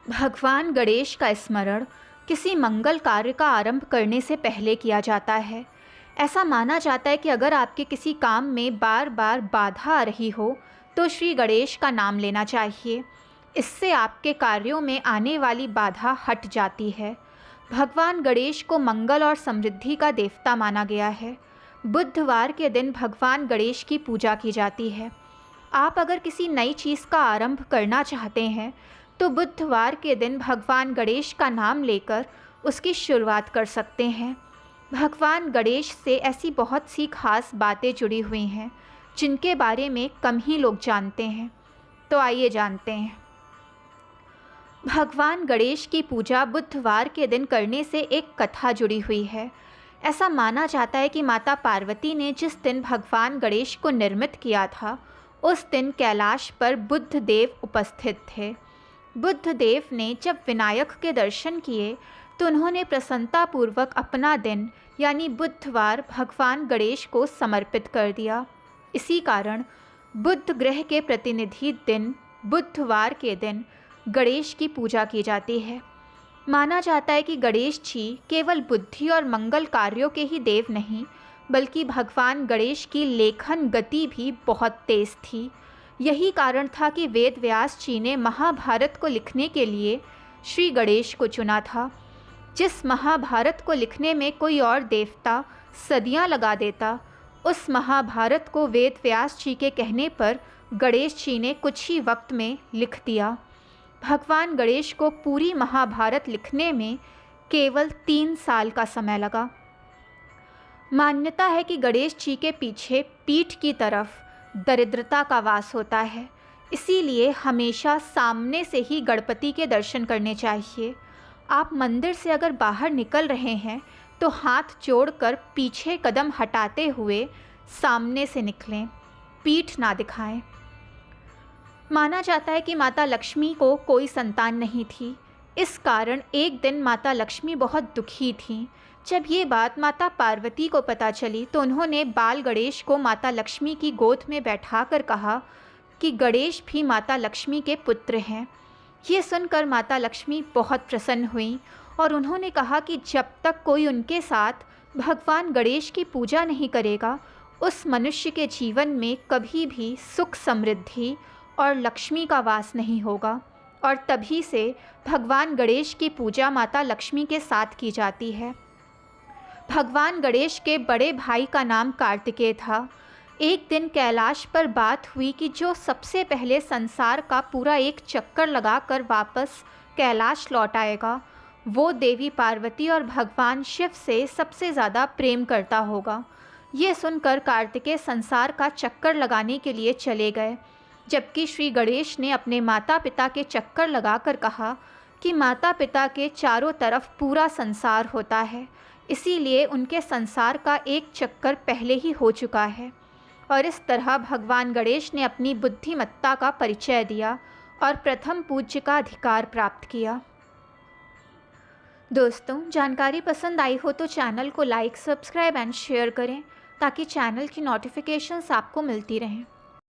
भगवान गणेश का स्मरण किसी मंगल कार्य का आरंभ करने से पहले किया जाता है। ऐसा माना जाता है कि अगर आपके किसी काम में बार बार बाधा आ रही हो तो श्री गणेश का नाम लेना चाहिए। इससे आपके कार्यों में आने वाली बाधा हट जाती है। भगवान गणेश को मंगल और समृद्धि का देवता माना गया है। बुधवार के दिन भगवान गणेश की पूजा की जाती है। आप अगर किसी नई चीज़ का आरंभ करना चाहते हैं तो बुधवार के दिन भगवान गणेश का नाम लेकर उसकी शुरुआत कर सकते हैं। भगवान गणेश से ऐसी बहुत सी खास बातें जुड़ी हुई हैं जिनके बारे में कम ही लोग जानते हैं। तो आइए जानते हैं। भगवान गणेश की पूजा बुधवार के दिन करने से एक कथा जुड़ी हुई है। ऐसा माना जाता है कि माता पार्वती ने जिस दिन भगवान गणेश को निर्मित किया था उस दिन कैलाश पर बुद्ध देव उपस्थित थे। बुद्ध देव ने जब विनायक के दर्शन किए तो उन्होंने प्रसन्नतापूर्वक अपना दिन यानी बुधवार भगवान गणेश को समर्पित कर दिया। इसी कारण बुध ग्रह के प्रतिनिधि दिन बुधवार के दिन गणेश की पूजा की जाती है। माना जाता है कि गणेश जी केवल बुद्धि और मंगल कार्यों के ही देव नहीं बल्कि भगवान गणेश की लेखन गति भी बहुत तेज थी। यही कारण था कि वेद व्यास जी ने महाभारत को लिखने के लिए श्री गणेश को चुना था। जिस महाभारत को लिखने में कोई और देवता सदियां लगा देता, उस महाभारत को वेद व्यास जी के कहने पर गणेश जी ने कुछ ही वक्त में लिख दिया। भगवान गणेश को पूरी महाभारत लिखने में केवल 3 साल का समय लगा। मान्यता है कि गणेश जी के पीछे पीठ की तरफ दरिद्रता का वास होता है, इसीलिए हमेशा सामने से ही गणपति के दर्शन करने चाहिए। आप मंदिर से अगर बाहर निकल रहे हैं तो हाथ जोड़कर पीछे कदम हटाते हुए सामने से निकलें, पीठ ना दिखाएं। माना जाता है कि माता लक्ष्मी को कोई संतान नहीं थी। इस कारण एक दिन माता लक्ष्मी बहुत दुखी थीं। जब ये बात माता पार्वती को पता चली तो उन्होंने बाल गणेश को माता लक्ष्मी की गोद में बैठाकर कहा कि गणेश भी माता लक्ष्मी के पुत्र हैं। ये सुनकर माता लक्ष्मी बहुत प्रसन्न हुई और उन्होंने कहा कि जब तक कोई उनके साथ भगवान गणेश की पूजा नहीं करेगा उस मनुष्य के जीवन में कभी भी सुख समृद्धि और लक्ष्मी का वास नहीं होगा। और तभी से भगवान गणेश की पूजा माता लक्ष्मी के साथ की जाती है। भगवान गणेश के बड़े भाई का नाम कार्तिकेय था। एक दिन कैलाश पर बात हुई कि जो सबसे पहले संसार का पूरा एक चक्कर लगाकर वापस कैलाश लौट आएगा वो देवी पार्वती और भगवान शिव से सबसे ज़्यादा प्रेम करता होगा। ये सुनकर कार्तिकेय संसार का चक्कर लगाने के लिए चले गए, जबकि श्री गणेश ने अपने माता पिता के चक्कर लगाकर कहा कि माता पिता के चारों तरफ पूरा संसार होता है, इसीलिए उनके संसार का एक चक्कर पहले ही हो चुका है। और इस तरह भगवान गणेश ने अपनी बुद्धिमत्ता का परिचय दिया और प्रथम पूज्य का अधिकार प्राप्त किया। दोस्तों, जानकारी पसंद आई हो तो चैनल को लाइक, सब्सक्राइब एंड शेयर करें ताकि चैनल की नोटिफिकेशंस आपको मिलती रहें।